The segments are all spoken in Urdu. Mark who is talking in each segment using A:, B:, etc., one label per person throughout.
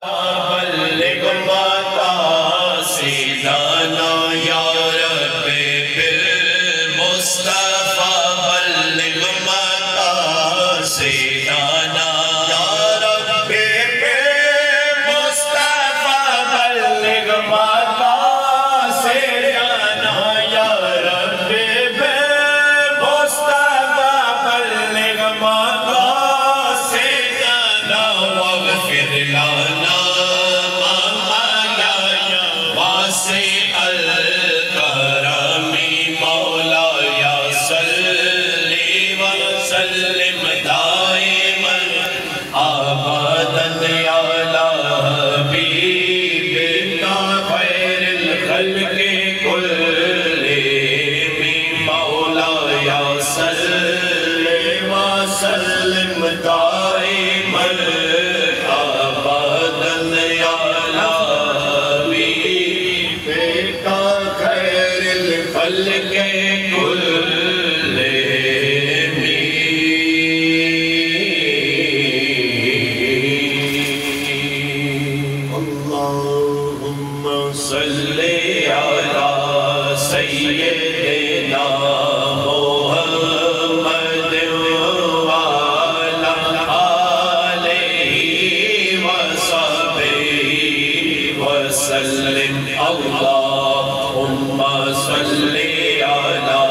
A: بلغ مقاصدنا یا رب بالمصطفى بلغ مقاصدنا یا رب بالمصطفى بلغ مقاصدنا یا رب بالمصطفى بلغ مقاصدنا واغفر لنا اللهم صل على سيدنا محمد وعلى آله وصحبه وسلم اللهم صل على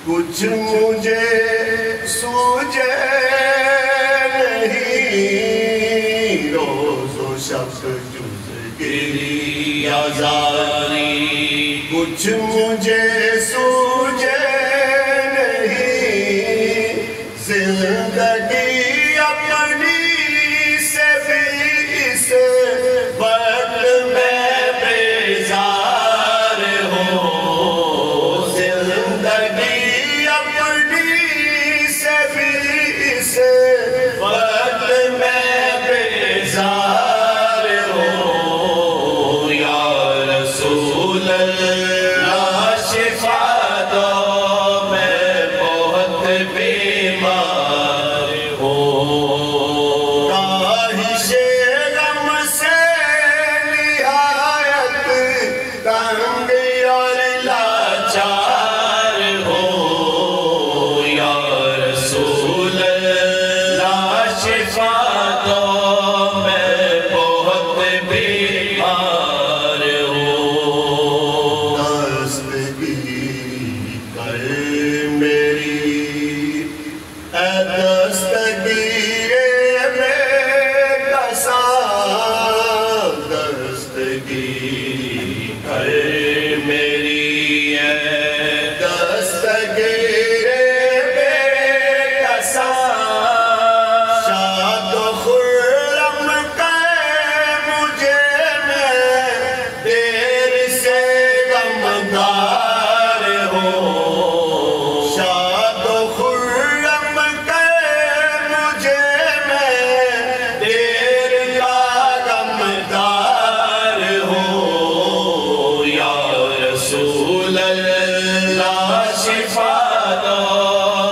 A: کچھ مجھے سوجے نہیں
B: شب جز گری آزاری کچھ مجھے سوجے نہیں زندگی اپنی سے بھی اس وقت میں بیزار ہوں زندگی اپنی سے بھی اس وقت میں بیزار ہوں یا رسول اللہ شفا دو میں بہت بیمار ہوں کاہش غم سے نہایت تنگ اور لاچار ہوں یا رسول اللہ شفا دو میں بہت بیمار ہوں دستگیری کر میری اے دستگیر بے کسا دستگیری کر میری اے دستگیر بے کسا شاد و خرم کر مجھے میں دیر سے غمگار ہوں شاد و خرم کر مجھے میں دیر کا غمگار ہوں یا رسول اللہ شفا دو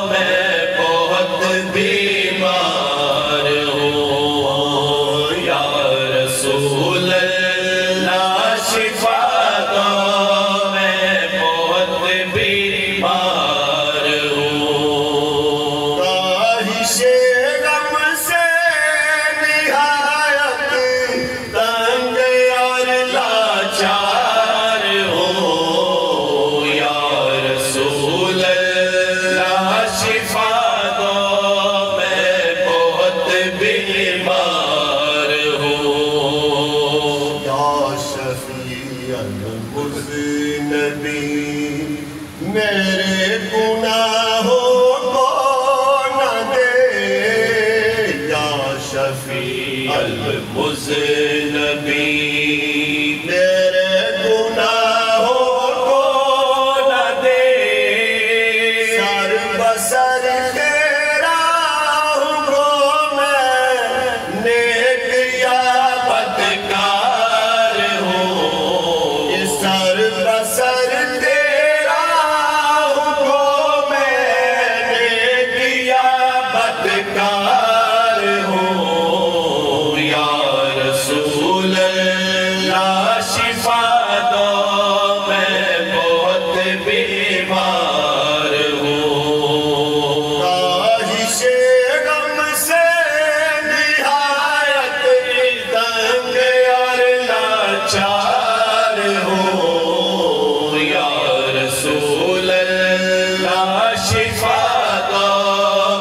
B: میں بہت بیمار ہوں یا رسول اللہ شفا دو میں بہت بیمار ہوں کاہش غم سے نہایت تنگ اور لاچار ہوں یا رسول اللہ شفا دو میں بہت بیمار ہوں یا شفیع المذنبین میرے گناہوں کو نہ دے یا شفیع المذنبین میرے گناہوں کو نہ دے سر بسر تیرا ہوں میں نیک یا بدکار ہوں سر بسر تیرا ہوں میں نیک یا بدکار ہوں یا رسول اللہ شفا دو میں بہت بیمار ہوں کاہش غم سے نہایت تنگ اور لاچار ہوں یا رسول اللہ شفا دو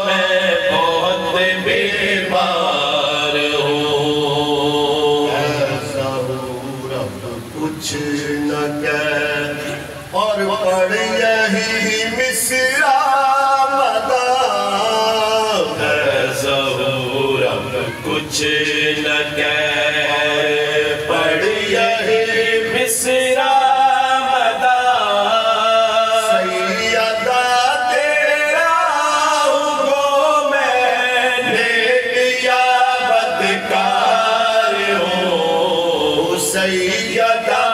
B: میں بہت بیمار ہوں ایسا ہوں رب کچھ نہ کہہ اور پڑھ یہی مصرع مدہ ایسا ہوں رب کچھ نہ کہہ پڑھ یہی مصرع مدہ سیدہ تیرا ہوں میں نیک یا بدکار ہوں سیدہ